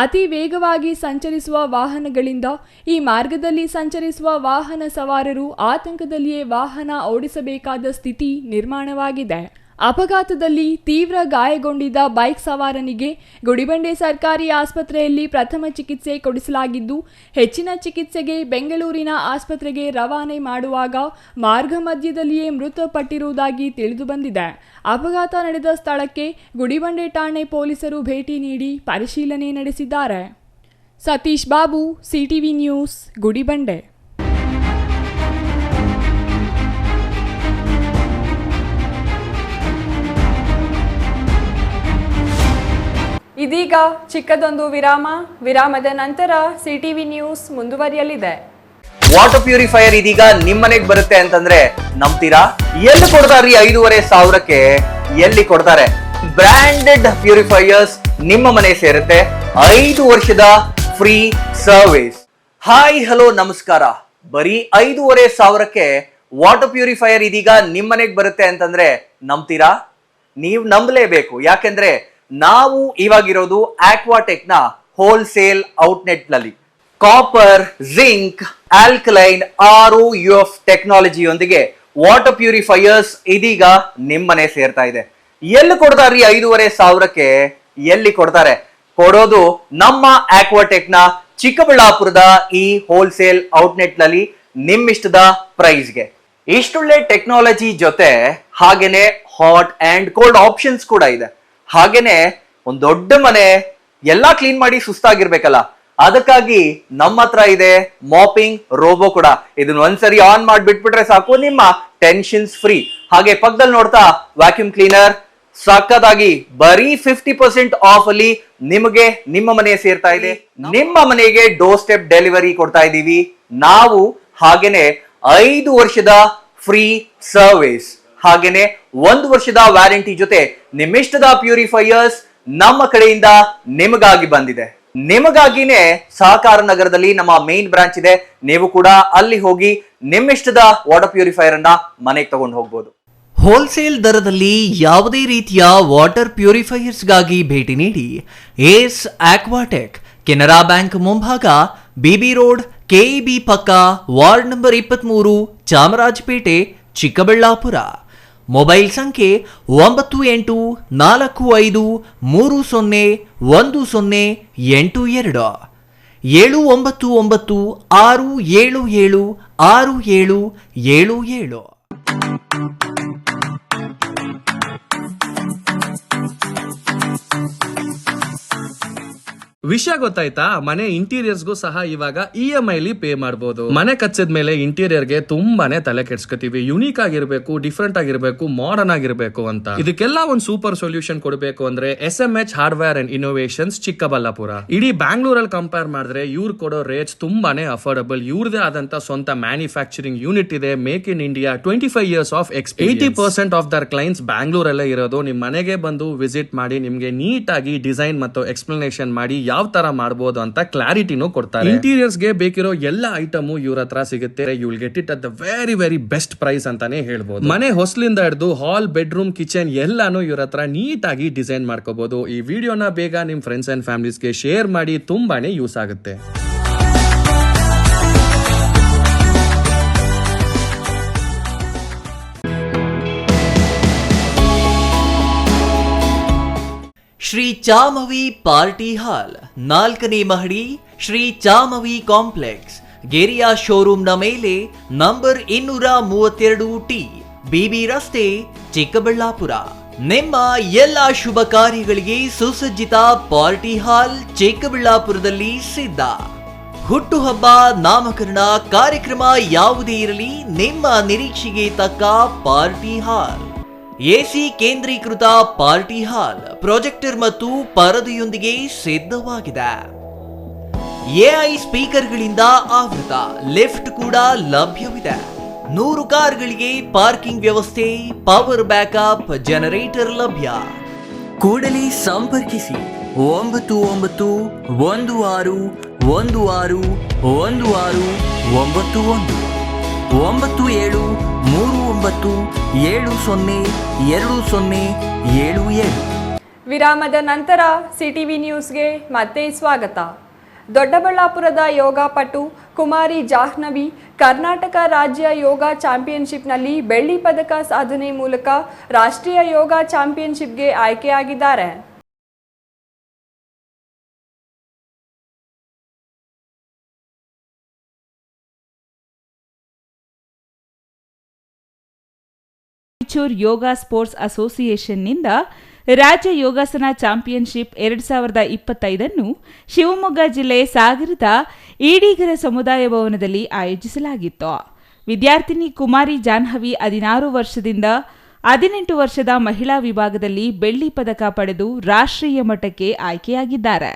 ಅತಿ ವೇಗವಾಗಿ ಸಂಚರಿಸುವ ವಾಹನಗಳಿಂದ ಈ ಮಾರ್ಗದಲ್ಲಿ ಸಂಚರಿಸುವ ವಾಹನ ಸವಾರರು ಆತಂಕದಲ್ಲಿಯೇ ವಾಹನ ಓಡಿಸಬೇಕಾದ ಸ್ಥಿತಿ ನಿರ್ಮಾಣವಾಗಿದೆ. ಅಪಘಾತದಲ್ಲಿ ತೀವ್ರ ಗಾಯಗೊಂಡಿದ್ದ ಬೈಕ್ ಸವಾರನಿಗೆ ಗುಡಿಬಂಡೆ ಸರ್ಕಾರಿ ಆಸ್ಪತ್ರೆಯಲ್ಲಿ ಪ್ರಥಮ ಚಿಕಿತ್ಸೆ ಕೊಡಿಸಲಾಗಿದ್ದು, ಹೆಚ್ಚಿನ ಚಿಕಿತ್ಸೆಗೆ ಬೆಂಗಳೂರಿನ ಆಸ್ಪತ್ರೆಗೆ ರವಾನೆ ಮಾಡುವಾಗ ಮಾರ್ಗ ಮಧ್ಯದಲ್ಲಿಯೇ ಮೃತಪಟ್ಟಿರುವುದಾಗಿ ತಿಳಿದುಬಂದಿದೆ. ಅಪಘಾತ ನಡೆದ ಸ್ಥಳಕ್ಕೆ ಗುಡಿಬಂಡೆ ಠಾಣೆ ಪೊಲೀಸರು ಭೇಟಿ ನೀಡಿ ಪರಿಶೀಲನೆ ನಡೆಸಿದ್ದಾರೆ. Satish Babu, CTV news, Gudibande. ಇದೀಗ ಚಿಕ್ಕದೊಂದು ವಿರಾಮದ ನಂತರ ಸಿಟಿವಿ ನ್ಯೂಸ್ ಮುಂದುವರಿಯಲಿದೆ. ವಾಟರ್ ಪ್ಯೂರಿಫೈಯರ್ ಇದೀಗ ನಿಮ್ಮನೆಗೆ ಬರುತ್ತೆ ಅಂತಂದ್ರೆ ನಂಬ್ತೀರಾ? ಎಲ್ಲಿ ಕೊಡ್ತಾರ್ರಿ 5,500ಕ್ಕೆ? ಎಲ್ಲಿ ಕೊಡ್ತಾರೆ? ಬ್ರಾಂಡೆಡ್ ಪ್ಯೂರಿಫೈಯರ್ಸ್ ನಿಮ್ಮ ಮನೆ ಸೇರುತ್ತೆ. 5 ವರ್ಷದ ಫ್ರೀ ಸರ್ವಿಸ್. ಹಾಯ್ ಹಲೋ ನಮಸ್ಕಾರ. ಬರೀ 5,500ಕ್ಕೆ ವಾಟರ್ ಪ್ಯೂರಿಫೈಯರ್ ಇದೀಗ ನಿಮ್ಮನೆಗೆ ಬರುತ್ತೆ ಅಂತಂದ್ರೆ ನಂಬ್ತೀರಾ? ನೀವು ನಂಬಲೇಬೇಕು. ಯಾಕೆಂದ್ರೆ ನಾವು ಇವಾಗಿರೋದು ಆಕ್ವಾಟೆಕ್ ನ ಹೋಲ್ಸೇಲ್ ಔಟ್ಲೆಟ್ ನಲ್ಲಿ. ಕಾಪರ್, ಜಿಂಕ್, ಆಲ್ಕಲೈನ್, ROUF ಟೆಕ್ನಾಲಜಿಯೊಂದಿಗೆ ವಾಟರ್ ಪ್ಯೂರಿಫೈಯರ್ಸ್ ಇದೀಗ ನಿಮ್ಮನೆ ಸೇರ್ತಾ ಇದೆ. ಎಲ್ಲಿ ಕೊಡ್ತಾರ್ರಿ 5,500ಕ್ಕೆ? ಎಲ್ಲಿ ಕೊಡ್ತಾರೆ? ಕೊಡೋದು ನಮ್ಮ ಆಕ್ವಾಟೆಕ್ ನ ಚಿಕ್ಕಬಳ್ಳಾಪುರದ ಈ ಹೋಲ್ಸೇಲ್ ಔಟ್ಲೆಟ್ ನಲ್ಲಿ ನಿಮ್ಮಿಷ್ಟದ ಪ್ರೈಸ್ಗೆ. ಇಷ್ಟೊಳ್ಳೆ ಟೆಕ್ನಾಲಜಿ ಜೊತೆ ಹಾಗೇನೆ ಹಾಟ್ ಅಂಡ್ ಕೋಲ್ಡ್ ಆಪ್ಷನ್ಸ್ ಕೂಡ ಇದೆ. ಹಾಗೇನೆ ಒಂದ್ ದೊಡ್ಡ ಮನೆ ಎಲ್ಲಾ ಕ್ಲೀನ್ ಮಾಡಿ ಸುಸ್ತಾಗಿರ್ಬೇಕಲ್ಲ, ಅದಕ್ಕಾಗಿ ನಮ್ಮ ಹತ್ರ ಇದೆ ಮಾಪಿಂಗ್ ರೋಬೋ ಕೂಡ. ಇದನ್ನ ಒಂದ್ಸರಿ ಆನ್ ಮಾಡಿ ಬಿಟ್ಬಿಟ್ರೆ ಸಾಕು, ನಿಮ್ಮ ಟೆನ್ಷನ್ಸ್ ಫ್ರೀ. ಹಾಗೆ ಪಕ್ಕದಲ್ಲಿ ನೋಡ್ತಾ ವ್ಯಾಕ್ಯೂಮ್ ಕ್ಲೀನರ್ ಸಕ್ಕದಾಗಿ ಬರೀ 50% ಆಫ್ ಅಲ್ಲಿ ನಿಮಗೆ ನಿಮ್ಮ ಮನೆ ಸೇರ್ತಾ ಇದೆ. ನಿಮ್ಮ ಮನೆಗೆ ಡೋರ್ ಸ್ಟೆಪ್ ಡೆಲಿವರಿ ಕೊಡ್ತಾ ಇದೀವಿ ನಾವು. ಹಾಗೇನೆ 5 ವರ್ಷದ ಫ್ರೀ ಸರ್ವಿಸ್, ಹಾಗೇನೆ 1 ವರ್ಷದ ವ್ಯಾರಂಟಿ ಜೊತೆ ನಿಮ್ಮಿಷ್ಟದ ಪ್ಯೂರಿಫೈಯರ್ಸ್ ನಮ್ಮ ಕಡೆಯಿಂದ ನಿಮಗಾಗಿ ಬಂದಿದೆ. ನಿಮಗಾಗಿನೇ ಸಹಕಾರ ನಗರದಲ್ಲಿ ನಮ್ಮ ಮೇನ್ ಬ್ರಾಂಚ್ ಇದೆ. ನೀವು ಕೂಡ ಅಲ್ಲಿ ಹೋಗಿ ನಿಮ್ಮಿಷ್ಟದ ವಾಟರ್ ಪ್ಯೂರಿಫೈಯರ್ ಅನ್ನ ಮನೆಗೆ ತಗೊಂಡು ಹೋಗ್ಬೋದು. ಹೋಲ್ಸೇಲ್ ದರದಲ್ಲಿ ಯಾವುದೇ ರೀತಿಯ ವಾಟರ್ ಪ್ಯೂರಿಫೈಯರ್ಸ್ಗಾಗಿ ಭೇಟಿ ನೀಡಿ ಏಸ್ ಆಕ್ವಾಟೆಕ್, ಕೆನರಾ ಬ್ಯಾಂಕ್ ಮುಂಭಾಗ, ಬಿಬಿ ರೋಡ್, KEB ಪಕ್ಕ, ward number 23, Chamarajpet, Chikkaballapur. Mobile ಸಂಖ್ಯೆ 9845301082, 7996776777. ವಿಷಯ ಗೊತ್ತಾಯ್ತಾ? ಮನೆ ಇಂಟೀರಿಯರ್ಸ್ಗೂ ಸಹ ಇವಾಗ EMI ಪೇ ಮಾಡಬಹುದು. ಮನೆ ಕಚ್ಚಿದ ಮೇಲೆ ಇಂಟೀರಿಯರ್ಗೆ ತುಂಬಾನೇ ತಲೆ ಕೆಡ್ಸ್ಕೊತೀವಿ. ಯುನೀಕ್ ಆಗಿರ್ಬೇಕು, ಡಿಫ್ರೆಂಟ್ ಆಗಿರ್ಬೇಕು, ಮಾಡರ್ನ್ ಆಗಿರ್ಬೇಕು ಅಂತ. ಇದಕ್ಕೆಲ್ಲ ಒಂದು ಸೂಪರ್ ಸೊಲ್ಯೂಷನ್ ಕೊಡಬೇಕು ಅಂದ್ರೆ SMH hardware and innovations Chikkaballapur. ಇಡೀ ಬ್ಯಾಂಗ್ಳೂರಲ್ಲಿ ಕಂಪೇರ್ ಮಾಡಿದ್ರೆ ಇವ್ರು ಕೊಡೋ ರೇಟ್ಸ್ ತುಂಬಾನೇ ಅಫೋರ್ಡಬಲ್. ಇವ್ರದೇ ಆದಂತ ಸ್ವಂತ ಮ್ಯಾನುಫ್ಯಾಕ್ಚರಿಂಗ್ ಯೂನಿಟ್ ಇದೆ. Make in India, 25 years of experience. 80% of their clients ಬ್ಯಾಂಗ್ಳೂರಲ್ಲೇ ಇರೋದು. ನಿಮ್ ಮನೆಗೆ ಬಂದು ವಿಸಿಟ್ ಮಾಡಿ ನಿಮ್ಗೆ ನೀಟ್ ಆಗಿ ಡಿಸೈನ್ ಮತ್ತು ಎಕ್ಸ್ಪ್ಲನೇಷನ್ ಮಾಡಿ ಯಾವ ತರ ಮಾಡಬಹುದು ಅಂತ ಕ್ಲಾರಿಟಿನೂ ಕೊಡ್ತಾರೆ. ಇಂಟೀರಿಯರ್ಸ್ ಗೆ ಬೇಕಿರೋ ಎಲ್ಲ ಐಟಮ್ ಇವ್ರ ಹತ್ರ ಸಿಗುತ್ತೆ. You will get it at the very best price ಅಂತಾನೆ ಹೇಳ್ಬೋದು. ಮನೆ ಹೊಸಲಿಂದ ಹಿಡಿದು ಹಾಲ್, ಬೆಡ್ರೂಮ್, ಕಿಚನ್ ಎಲ್ಲಾನು ಇವ್ರ ಹತ್ರ ನೀಟ್ ಆಗಿ ಡಿಸೈನ್ ಮಾಡ್ಕೋಬಹುದು. ಈ ವಿಡಿಯೋನ ಬೇಗ ನಿಮ್ ಫ್ರೆಂಡ್ಸ್ ಅಂಡ್ ಫ್ಯಾಮಿಲೀಸ್ಗೆ ಶೇರ್ ಮಾಡಿ, ತುಂಬಾನೇ ಯೂಸ್ ಆಗುತ್ತೆ. ಶ್ರೀ ಚಾಮವಿ ಪಾರ್ಟಿ ಹಾಲ್, 4ನೇ ಮಹಡಿ, ಶ್ರೀ ಚಾಮವಿ ಕಾಂಪ್ಲೆಕ್ಸ್, ಗೆರಿಯಾ ಶೋರೂಮ್ನ ಮೇಲೆ, ನಂಬರ್ 232T, BB ರಸ್ತೆ, ಚಿಕ್ಕಬಳ್ಳಾಪುರ. ನಿಮ್ಮ ಎಲ್ಲ ಶುಭ ಕಾರ್ಯಗಳಿಗೆ ಸುಸಜ್ಜಿತ ಪಾರ್ಟಿ ಹಾಲ್ ಚಿಕ್ಕಬಳ್ಳಾಪುರದಲ್ಲಿ ಸಿದ್ಧ. ಹುಟ್ಟುಹಬ್ಬ, ನಾಮಕರಣ, ಕಾರ್ಯಕ್ರಮ ಯಾವುದೇ ಇರಲಿ, ನಿಮ್ಮ ನಿರೀಕ್ಷೆಗೆ ತಕ್ಕ ಪಾರ್ಟಿ ಹಾಲ್. AC ಕೇಂದ್ರೀಕೃತ ಪಾರ್ಟಿ ಹಾಲ್, ಪ್ರೊಜೆಕ್ಟರ್ ಮತ್ತು ಪರದೆಯೊಂದಿಗೆ ಸಿದ್ಧವಾಗಿದೆ. AI ಸ್ಪೀಕರ್ಗಳಿಂದ ಆವೃತ, ಲಿಫ್ಟ್ ಕೂಡ ಲಭ್ಯವಿದೆ. 100 ಕಾರ್ಗಳಿಗೆ ಪಾರ್ಕಿಂಗ್ ವ್ಯವಸ್ಥೆ, ಪವರ್ ಬ್ಯಾಕಪ್, ಜನರೇಟರ್ ಲಭ್ಯ. ಕೂಡಲೇ ಸಂಪರ್ಕಿಸಿ 9916161691 9739702077. ವಿರಾಮದ ನಂತರ CTV ನ್ಯೂಸ್ಗೆ ಮತ್ತೆ ಸ್ವಾಗತ. ದೊಡ್ಡಬಳ್ಳಾಪುರದ ಯೋಗಾಪಟು ಕುಮಾರಿ ಜಾಹ್ನವಿ ಕರ್ನಾಟಕ ರಾಜ್ಯ ಯೋಗ ಚಾಂಪಿಯನ್ಶಿಪ್ನಲ್ಲಿ ಬೆಳ್ಳಿ ಪದಕ ಸಾಧನೆ ಮೂಲಕ ರಾಷ್ಟ್ರೀಯ ಯೋಗ ಚಾಂಪಿಯನ್ಶಿಪ್ಗೆ ಆಯ್ಕೆಯಾಗಿದ್ದಾರೆ. ಯೋಗ ಸ್ಪೋರ್ಟ್ಸ್ ಅಸೋಸಿಯೇಷನ್ನಿಂದ ರಾಜ್ಯ ಯೋಗಾಸನ ಚಾಂಪಿಯನ್ಶಿಪ್ 2025 ಶಿವಮೊಗ್ಗ ಜಿಲ್ಲೆ ಸಾಗರದ ಈಡಿಗರ ಸಮುದಾಯ ಭವನದಲ್ಲಿ ಆಯೋಜಿಸಲಾಗಿತ್ತು. ವಿದ್ಯಾರ್ಥಿನಿ ಕುಮಾರಿ ಜಾಹ್ನವಿ 16 ವರ್ಷದಿಂದ 18 ವರ್ಷದ ಮಹಿಳಾ ವಿಭಾಗದಲ್ಲಿ ಬೆಳ್ಳಿ ಪದಕ ಪಡೆದು ರಾಷ್ಟ್ರೀಯ ಮಟ್ಟಕ್ಕೆ ಆಯ್ಕೆಯಾಗಿದ್ದಾರೆ.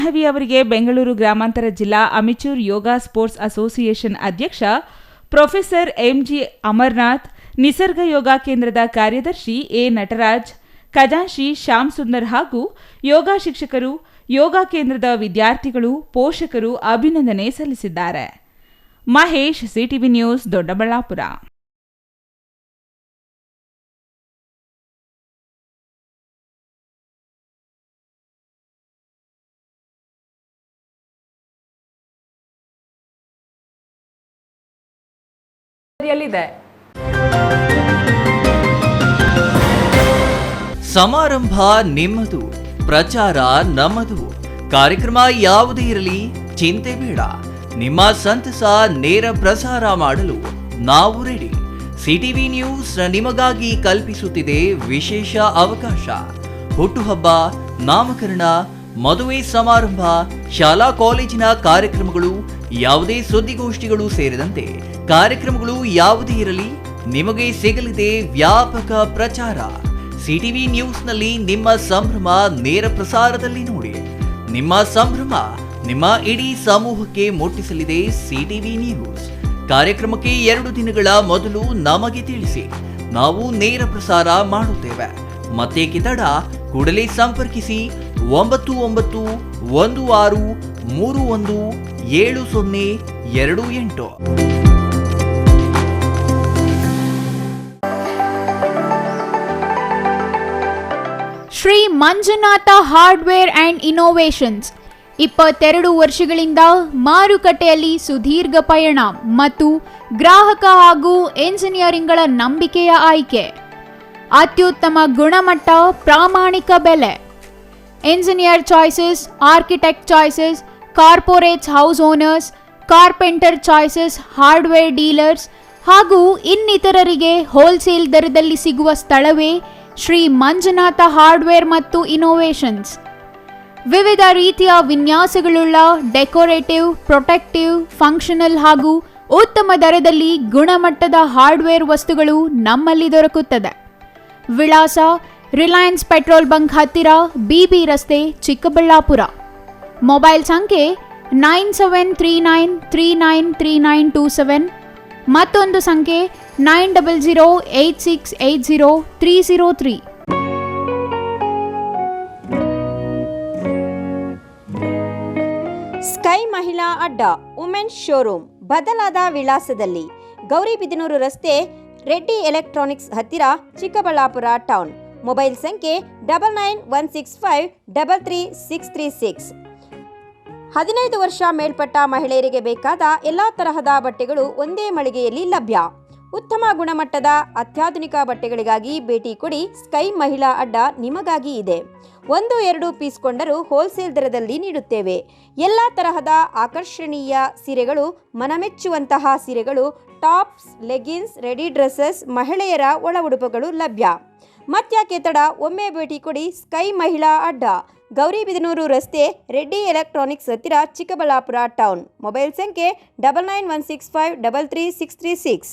ಜಾಹ್ನವಿ ಅವರಿಗೆ ಬೆಂಗಳೂರು ಗ್ರಾಮಾಂತರ ಜಿಲ್ಲಾ ಅಮಿಚೂರ್ ಯೋಗ ಸ್ಪೋರ್ಟ್ಸ್ ಅಸೋಸಿಯೇಷನ್ ಅಧ್ಯಕ್ಷ ಪ್ರೊಫೆಸರ್ ಎಂಜಿ ಅಮರ್ನಾಥ್, ನಿಸರ್ಗ ಯೋಗ ಕೇಂದ್ರದ ಕಾರ್ಯದರ್ಶಿ ಎ ನಟರಾಜ್, ಖಜಾಂಚಿ ಶ್ಯಾಮ್ ಸುಂದರ್ ಹಾಗೂ ಯೋಗ ಶಿಕ್ಷಕರು, ಯೋಗ ಕೇಂದ್ರದ ವಿದ್ಯಾರ್ಥಿಗಳು, ಪೋಷಕರು ಅಭಿನಂದನೆ ಸಲ್ಲಿಸಿದ್ದಾರೆ. Mahesh, CTV news, Doddaballapur. ಸಮಾರಂಭ ನಿಮ್ಮದು, ಪ್ರಚಾರ ನಮ್ಮದು. ಕಾರ್ಯಕ್ರಮ ಯಾವುದೇ ಇರಲಿ ಚಿಂತೆ ಬೇಡ. ನಿಮ್ಮ ಸಂತಸ ನೇರ ಪ್ರಸಾರ ಮಾಡಲು ನಾವು ರೆಡಿ. ಸಿಟಿವಿ ನ್ಯೂಸ್ ನಿಮಗಾಗಿ ಕಲ್ಪಿಸುತ್ತಿದೆ ವಿಶೇಷ ಅವಕಾಶ. ಹುಟ್ಟುಹಬ್ಬ, ನಾಮಕರಣ, ಮದುವೆ ಸಮಾರಂಭ, ಶಾಲಾ ಕಾಲೇಜಿನ ಕಾರ್ಯಕ್ರಮಗಳು, ಯಾವುದೇ ಸುದ್ದಿಗೋಷ್ಠಿಗಳು ಸೇರಿದಂತೆ ಕಾರ್ಯಕ್ರಮಗಳು ಯಾವುದೇ ಇರಲಿ ನಿಮಗೆ ಸಿಗಲಿದೆ ವ್ಯಾಪಕ ಪ್ರಚಾರ. ಸಿಟಿವಿ ನ್ಯೂಸ್ನಲ್ಲಿ ನಿಮ್ಮ ಸಂಭ್ರಮ ನೇರ ಪ್ರಸಾರದಲ್ಲಿ ನೋಡಿ. ನಿಮ್ಮ ಸಂಭ್ರಮ ನಿಮ್ಮ ಇಡೀ ಸಮೂಹಕ್ಕೆ ಮುಟ್ಟಿಸಲಿದೆ ಸಿಟಿವಿ ನ್ಯೂಸ್. ಕಾರ್ಯಕ್ರಮಕ್ಕೆ 2 ದಿನಗಳ ಮೊದಲು ನಮಗೆ ತಿಳಿಸಿ, ನಾವು ನೇರ ಪ್ರಸಾರ ಮಾಡುತ್ತೇವೆ. ಮತ್ತೇಕೆ ತಡ, ಕೂಡಲೇ ಸಂಪರ್ಕಿಸಿ 9916317028. Shri Manjunatha hardware and innovations 22 ವರ್ಷಗಳಿಂದ ಮಾರುಕಟ್ಟೆಯಲ್ಲಿ ಸುದೀರ್ಘ ಪಯಣ ಮತ್ತು ಗ್ರಾಹಕ ಹಾಗೂ ಎಂಜಿನಿಯರಿಂಗ್ಗಳ ನಂಬಿಕೆಯ ಆಯ್ಕೆ. ಅತ್ಯುತ್ತಮ ಗುಣಮಟ್ಟ, ಪ್ರಾಮಾಣಿಕ ಬೆಲೆ. Engineer choices, architect choices, corporates house owners, carpenter choices, hardware dealers ಹಾಗೂ ಇನ್ನಿತರರಿಗೆ ಹೋಲ್ಸೇಲ್ ದರದಲ್ಲಿ ಸಿಗುವ ಸ್ಥಳವೇ ಶ್ರೀ ಮಂಜುನಾಥ ಹಾರ್ಡ್ವೇರ್ ಮತ್ತು ಇನ್ನೋವೇಷನ್ಸ್. ವಿವಿಧ ರೀತಿಯ ವಿನ್ಯಾಸಗಳುಳ್ಳ ಡೆಕೋರೇಟಿವ್, ಪ್ರೊಟೆಕ್ಟಿವ್, ಫಂಕ್ಷನಲ್ ಹಾಗೂ ಉತ್ತಮ ದರದಲ್ಲಿ ಗುಣಮಟ್ಟದ ಹಾರ್ಡ್ವೇರ್ ವಸ್ತುಗಳು ನಮ್ಮಲ್ಲಿ ದೊರಕುತ್ತದೆ. ವಿಳಾಸ: ರಿಲಯನ್ಸ್ ಪೆಟ್ರೋಲ್ ಬಂಕ್ ಹತ್ತಿರ, ಬಿಬಿ ರಸ್ತೆ, ಚಿಕ್ಕಬಳ್ಳಾಪುರ. ಮೊಬೈಲ್ ಸಂಖ್ಯೆ 9739393927, ಮತ್ತೊಂದು ಸಂಖ್ಯೆ 9008680303. ಸ್ಕೈ ಮಹಿಳಾ ಅಡ್ಡ ವುಮೆನ್ಸ್ ಶೋರೂಮ್ ಬದಲಾದ ವಿಳಾಸದಲ್ಲಿ, ಗೌರಿಬಿದನೂರು ರಸ್ತೆ, ರೆಡ್ಡಿ ಎಲೆಕ್ಟ್ರಾನಿಕ್ಸ್ ಹತ್ತಿರ, ಚಿಕ್ಕಬಳ್ಳಾಪುರ ಟೌನ್. ಮೊಬೈಲ್ ಸಂಖ್ಯೆ 9916533636. 15 ವರ್ಷ ಮೇಲ್ಪಟ್ಟ ಮಹಿಳೆಯರಿಗೆ ಬೇಕಾದ ಎಲ್ಲ ತರಹದ ಬಟ್ಟೆಗಳು ಒಂದೇ ಮಳಿಗೆಯಲ್ಲಿ ಲಭ್ಯ. ಉತ್ತಮ ಗುಣಮಟ್ಟದ ಅತ್ಯಾಧುನಿಕ ಬಟ್ಟೆಗಳಿಗಾಗಿ ಭೇಟಿ ಕೊಡಿ. ಸ್ಕೈ ಮಹಿಳಾ ಅಡ್ಡ ನಿಮಗಾಗಿ ಇದೆ. 1-2 ಪೀಸ್ ಕೊಂಡರೂ ಹೋಲ್ಸೇಲ್ ದರದಲ್ಲಿ ನೀಡುತ್ತೇವೆ. ಎಲ್ಲ ತರಹದ ಆಕರ್ಷಣೀಯ ಸೀರೆಗಳು, ಮನಮೆಚ್ಚುವಂತಹ ಸೀರೆಗಳು, ಟಾಪ್ಸ್, ಲೆಗಿನ್ಸ್, ರೆಡಿ ಡ್ರೆಸ್ಸಸ್, ಮಹಿಳೆಯರ ಒಳ ಉಡುಪುಗಳು ಲಭ್ಯ. ಮತ್ಯಾಕೆ ತಡ, ಒಮ್ಮೆ ಭೇಟಿ ಕೊಡಿ. ಸ್ಕೈ ಮಹಿಳಾ ಅಡ್ಡ, ಗೌರಿಬಿದನೂರು ರಸ್ತೆ, ರೆಡ್ಡಿ ಎಲೆಕ್ಟ್ರಾನಿಕ್ಸ್ ಹತ್ತಿರ, ಚಿಕ್ಕಬಳ್ಳಾಪುರ ಟೌನ್. ಮೊಬೈಲ್ ಸಂಖ್ಯೆ 9916533636.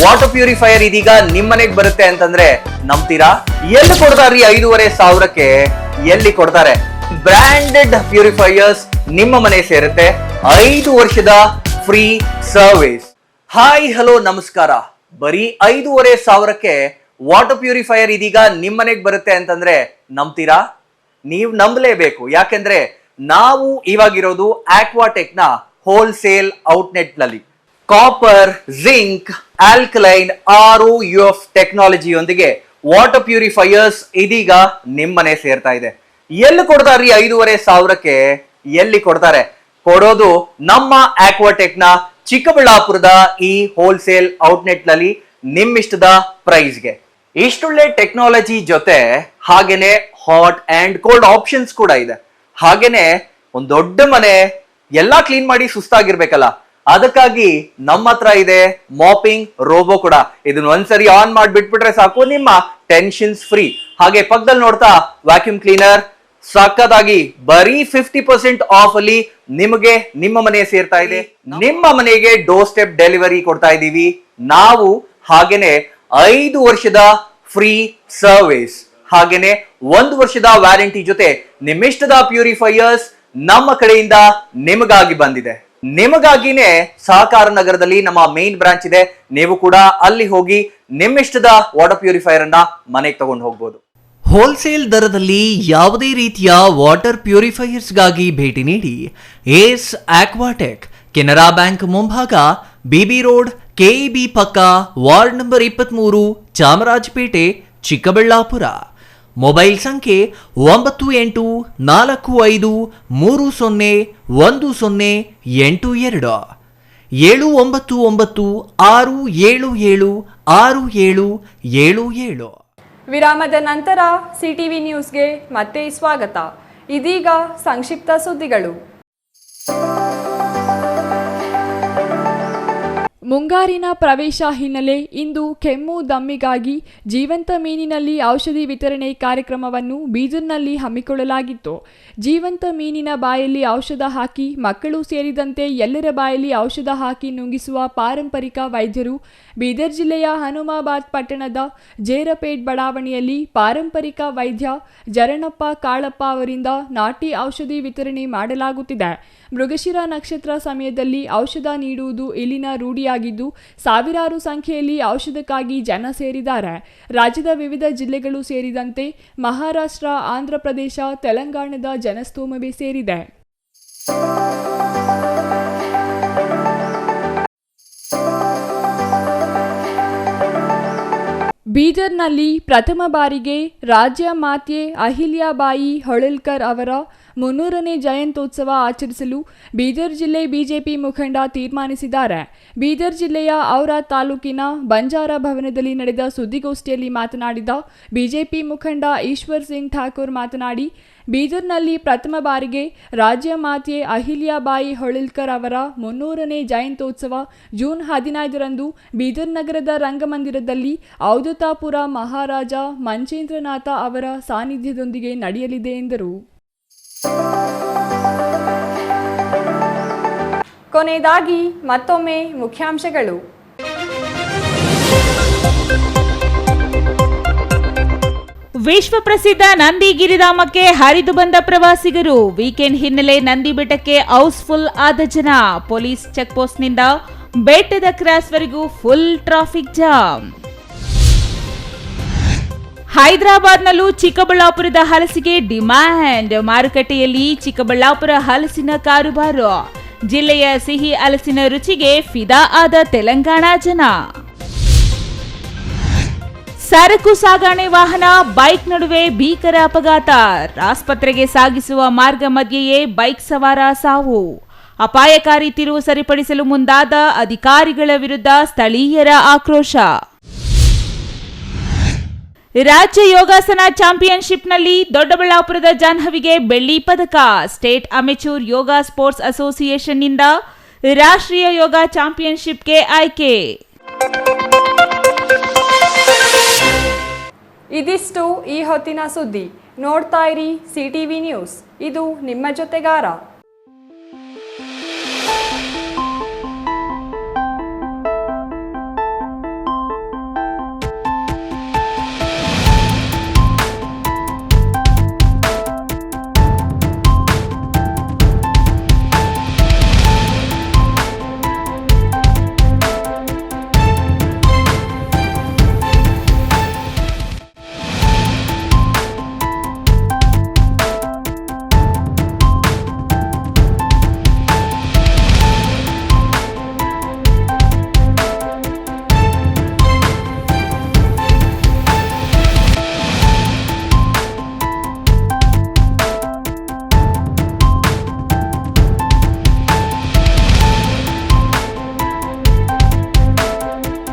ವಾಟರ್ ಪ್ಯೂರಿಫೈಯರ್ ಇದೀಗ ನಿಮ್ಮನೆಗೆ ಬರುತ್ತೆ ಅಂತಂದ್ರೆ ನಂಬ್ತೀರಾ? ಎಲ್ಲಿ ಕೊಡ್ತಾರ್ರಿ 5,500ಕ್ಕೆ? ಎಲ್ಲಿ ಕೊಡ್ತಾರೆ? ಬ್ರಾಂಡೆಡ್ ಪ್ಯೂರಿಫೈಯರ್ಸ್ ನಿಮ್ಮ ಮನೆ ಸೇರುತ್ತೆ. 5 ವರ್ಷದ ಫ್ರೀ ಸರ್ವಿಸ್. ಹಾಯ್ ಹಲೋ ನಮಸ್ಕಾರ. ಬರೀ 5,500ಕ್ಕೆ ವಾಟರ್ ಪ್ಯೂರಿಫೈಯರ್ ಇದೀಗ ನಿಮ್ಮನೆಗೆ ಬರುತ್ತೆ ಅಂತಂದ್ರೆ ನಂಬ್ತೀರಾ? ನೀವು ನಂಬಲೇಬೇಕು. ಯಾಕೆಂದ್ರೆ ನಾವು ಇವಾಗಿರೋದು ಆಕ್ವಾಟೆಕ್ ನ ಹೋಲ್ಸೇಲ್ ಔಟ್ಲೆಟ್ ನಲ್ಲಿ. ಕಾಪರ್, ಜಿಂಕ್, ಆಲ್ಕಲೈನ್, ROUF ಟೆಕ್ನಾಲಜಿಯೊಂದಿಗೆ ವಾಟರ್ ಪ್ಯೂರಿಫೈಯರ್ಸ್ ಇದೀಗ ನಿಮ್ಮನೆ ಸೇರ್ತಾ ಇದೆ. ಎಲ್ಲಿ ಕೊಡ್ತಾರ್ರಿ 5,500ಕ್ಕೆ? ಎಲ್ಲಿ ಕೊಡ್ತಾರೆ? ಕೊಡೋದು ನಮ್ಮ ಆಕ್ವಾಟೆಕ್ ನ ಚಿಕ್ಕಬಳ್ಳಾಪುರದ ಈ ಹೋಲ್ಸೇಲ್ ಔಟ್ಲೆಟ್ ನಲ್ಲಿ ನಿಮ್ಮಿಷ್ಟದ ಪ್ರೈಸ್ಗೆ. ಇಷ್ಟೊಳ್ಳೆ ಟೆಕ್ನಾಲಜಿ ಜೊತೆ ಹಾಗೇನೆ ಹಾಟ್ ಅಂಡ್ ಕೋಲ್ಡ್ ಆಪ್ಷನ್ಸ್ ಕೂಡ ಇದೆ. ಹಾಗೇನೆ ಒಂದ್ ದೊಡ್ಡ ಮನೆ ಎಲ್ಲಾ ಕ್ಲೀನ್ ಮಾಡಿ ಸುಸ್ತಾಗಿರ್ಬೇಕಲ್ಲ, ಅದಕ್ಕಾಗಿ ನಮ್ಮ ಹತ್ರ ಇದೆ ಮಾಪಿಂಗ್ ರೋಬೋ ಕೂಡ. ಇದನ್ನ ಒಂದ್ಸರಿ ಆನ್ ಮಾಡಿ ಬಿಟ್ಬಿಟ್ರೆ ಸಾಕು, ನಿಮ್ಮ ಟೆನ್ಷನ್ಸ್ ಫ್ರೀ. ಹಾಗೆ ಪಕ್ಕದಲ್ಲಿ ನೋಡ್ತಾ ವ್ಯಾಕ್ಯೂಮ್ ಕ್ಲೀನರ್ ಸಕ್ಕತ್ತಾಗಿ ಬರೀ 50% ಆಫ್ ಅಲ್ಲಿ ನಿಮಗೆ ನಿಮ್ಮ ಮನೆ ಸೇರ್ತಾ ಇದೆ. ನಿಮ್ಮ ಮನೆಗೆ ಡೋರ್ ಸ್ಟೆಪ್ ಡೆಲಿವರಿ ಕೊಡ್ತಾ ಇದೀವಿ ನಾವು. ಹಾಗೇನೆ 5 ವರ್ಷದ ಫ್ರೀ ಸರ್ವಿಸ್ ಹಾಗೇನೆ 1 ವರ್ಷದ ವ್ಯಾರಂಟಿ ಜೊತೆ ನಿಮ್ಮಿಷ್ಟದ ಪ್ಯೂರಿಫೈಯರ್ಸ್ ನಮ್ಮ ಕಡೆಯಿಂದ ನಿಮಗಾಗಿ ಬಂದಿದೆ. ನಿಮಗಾಗಿನೇ ಸಹಕಾರ ನಗರದಲ್ಲಿ ನಮ್ಮ ಮೇನ್ ಬ್ರಾಂಚ್ ಇದೆ. ನೀವು ಕೂಡ ಅಲ್ಲಿ ಹೋಗಿ ನಿಮ್ಮಿಷ್ಟದ ವಾಟರ್ ಪ್ಯೂರಿಫೈಯರ್ ಅನ್ನ ಮನೆಗೆ ತಗೊಂಡು ಹೋಗ್ಬೋದು. ಹೋಲ್ಸೇಲ್ ದರದಲ್ಲಿ ಯಾವುದೇ ರೀತಿಯ ವಾಟರ್ ಪ್ಯೂರಿಫೈಯರ್ಸ್ಗಾಗಿ ಭೇಟಿ ನೀಡಿ ಏಸ್ ಆಕ್ವಾಟೆಕ್, ಕೆನರಾ ಬ್ಯಾಂಕ್ ಮುಂಭಾಗ, ಬಿಬಿ ರೋಡ್, ಕೆಇಬಿ ಪಕ್ಕ, ward number 23, Chamarajpet, Chikkaballapur. Mobile ಸಂಖ್ಯೆ 9845301082 79967767777. ವಿರಾಮದ ನಂತರ ಸಿಟಿವಿ ನ್ಯೂಸ್ಗೆ ಮತ್ತೆ ಸ್ವಾಗತ. ಇದೀಗ ಸಂಕ್ಷಿಪ್ತ ಸುದ್ದಿಗಳು. ಮುಂಗಾರಿನ ಪ್ರವೇಶ ಹಿನ್ನೆಲೆ ಇಂದು ಕೆಮ್ಮು ದಮ್ಮಿಗಾಗಿ ಜೀವಂತ ಮೀನಿನಲ್ಲಿ ಔಷಧಿ ವಿತರಣೆ ಕಾರ್ಯಕ್ರಮವನ್ನು ಬೀದರ್ನಲ್ಲಿ ಹಮ್ಮಿಕೊಳ್ಳಲಾಗಿತ್ತು. ಜೀವಂತ ಮೀನಿನ ಬಾಯಲ್ಲಿ ಔಷಧ ಹಾಕಿ ಮಕ್ಕಳು ಸೇರಿದಂತೆ ಎಲ್ಲರ ಬಾಯಲ್ಲಿ ಔಷಧ ಹಾಕಿ ನುಂಗಿಸುವ ಪಾರಂಪರಿಕ ವೈದ್ಯರು ಬೀದರ್ ಜಿಲ್ಲೆಯ ಹನುಮಾಬಾದ್ ಪಟ್ಟಣದ ಜೇರಪೇಟ್ ಬಡಾವಣೆಯಲ್ಲಿ ಪಾರಂಪರಿಕ ವೈದ್ಯ ಜರಣಪ್ಪ ಕಾಳಪ್ಪ ಅವರಿಂದ ನಾಟಿ ಔಷಧಿ ವಿತರಣೆ ಮಾಡಲಾಗುತ್ತಿದೆ. ಮೃಗಶಿರ ನಕ್ಷತ್ರ ಸಮಯದಲ್ಲಿ ಔಷಧ ನೀಡುವುದು ಇಲ್ಲಿನ ರೂಢಿಯಾಗಿದ್ದು ಸಾವಿರಾರು ಸಂಖ್ಯೆಯಲ್ಲಿ ಔಷಧಕ್ಕಾಗಿ ಜನ ಸೇರಿದ್ದಾರೆ. ರಾಜ್ಯದ ವಿವಿಧ ಜಿಲ್ಲೆಗಳು ಸೇರಿದಂತೆ ಮಹಾರಾಷ್ಟ್ರ, ಆಂಧ್ರಪ್ರದೇಶ, ತೆಲಂಗಾಣದ ಜನಸ್ತೋಮವೇ ಸೇರಿದೆ. ಬೀದರ್ನಲ್ಲಿ ಪ್ರಥಮ ಬಾರಿಗೆ ರಾಜ್ಯ ಮಾತೆ ಅಹಿಲ್ಯಾಬಾಯಿ ಹೋಳ್ಕರ್ ಅವರ 300ನೇ ಜಯಂತ್ಯೋತ್ಸವ ಆಚರಿಸಲು ಬೀದರ್ ಜಿಲ್ಲೆ ಬಿಜೆಪಿ ಮುಖಂಡ ತೀರ್ಮಾನಿಸಿದ್ದಾರೆ. ಬೀದರ್ ಜಿಲ್ಲೆಯ ಔರಾ ತಾಲೂಕಿನ ಬಂಜಾರ ಭವನದಲ್ಲಿ ನಡೆದ ಸುದ್ದಿಗೋಷ್ಠಿಯಲ್ಲಿ ಮಾತನಾಡಿದ ಬಿಜೆಪಿ ಮುಖಂಡ ಈಶ್ವರ್ ಸಿಂಗ್ ಠಾಕೂರ್ ಮಾತನಾಡಿ, ಬೀದರ್ನಲ್ಲಿ ಪ್ರಥಮ ಬಾರಿಗೆ ರಾಜ್ಯ ಮಾತೆ ಅಹಿಲ್ಯಾಬಾಯಿ ಹೋಳ್ಕರ್ ಅವರ 300ನೇ ಜಯಂತ್ಯೋತ್ಸವ ಜೂನ್ 15ರಂದು ಬೀದರ್ ನಗರದ ರಂಗಮಂದಿರದಲ್ಲಿ ಔದತಾಪುರ ಮಹಾರಾಜ ಮಂಚೇಂದ್ರನಾಥ ಅವರ ಸಾನ್ನಿಧ್ಯದೊಂದಿಗೆ ನಡೆಯಲಿದೆ ಎಂದರು. ಕೊನೆಯದಾಗಿ ಮತ್ತೊಮ್ಮೆ ಮುಖ್ಯಾಂಶಗಳು. ವಿಶ್ವ ಪ್ರಸಿದ್ಧ ನಂದಿ ಗಿರಿಧಾಮಕ್ಕೆ ಹರಿದು ಬಂದ ಪ್ರವಾಸಿಗರು. ವೀಕೆಂಡ್ ಹಿನ್ನೆಲೆ ನಂದಿ ಬೆಟ್ಟಕ್ಕೆ ಹೌಸ್ಫುಲ್ ಆದ ಜನ. ಪೊಲೀಸ್ ಚೆಕ್ಪೋಸ್ಟ್ನಿಂದ ಬೆಟ್ಟದ ಕ್ರಾಸ್ವರೆಗೂ ಫುಲ್ ಟ್ರಾಫಿಕ್ ಜಾಮ್. ಹೈದರಾಬಾದ್ನಲ್ಲೂ ಚಿಕ್ಕಬಳ್ಳಾಪುರದ ಹಲಸಿಗೆ ಡಿಮ್ಯಾಂಡ್. ಮಾರುಕಟ್ಟೆಯಲ್ಲಿ ಚಿಕ್ಕಬಳ್ಳಾಪುರ ಹಲಸಿನ ಕಾರುಬಾರು. ಜಿಲ್ಲೆಯ ಸಿಹಿ ಹಲಸಿನ ರುಚಿಗೆ ಫಿದಾ ಆದ ತೆಲಂಗಾಣ ಜನ. ಸರಕು ಸಾಗಣೆ ವಾಹನ ಬೈಕ್ ನಡುವೆ ಭೀಕರ ಅಪಘಾತ. ಆಸ್ಪತ್ರೆಗೆ ಸಾಗಿಸುವ ಮಾರ್ಗ ಮಧ್ಯೆಯೇ ಬೈಕ್ ಸವಾರ ಸಾವು. ಅಪಾಯಕಾರಿ ತಿರುವು ಸರಿಪಡಿಸಲು ಮುಂದಾದ ಅಧಿಕಾರಿಗಳ ವಿರುದ್ಧ ಸ್ಥಳೀಯರ ಆಕ್ರೋಶ. ರಾಜ್ಯ ಯೋಗಾಸನ ಚಾಂಪಿಯನ್ಶಿಪ್ನಲ್ಲಿ ದೊಡ್ಡಬಳ್ಳಾಪುರದ ಜಾಹ್ನವಿಗೆ ಬೆಳ್ಳಿ ಪದಕ. ಸ್ಟೇಟ್ ಅಮೆಚೂರ್ ಯೋಗ ಸ್ಪೋರ್ಟ್ಸ್ ಅಸೋಸಿಯೇಷನ್ನಿಂದ ರಾಷ್ಟ್ರೀಯ ಯೋಗ ಚಾಂಪಿಯನ್ಶಿಪ್ಗೆ ಆಯ್ಕೆ. ಇದಿಷ್ಟು ಈ ಹೊತ್ತಿನ ಸುದ್ದಿ. ನೋಡ್ತಾ ಇರಿ ಸಿಟಿವಿ ನ್ಯೂಸ್, ಇದು ನಿಮ್ಮ ಜೊತೆಗಾರ.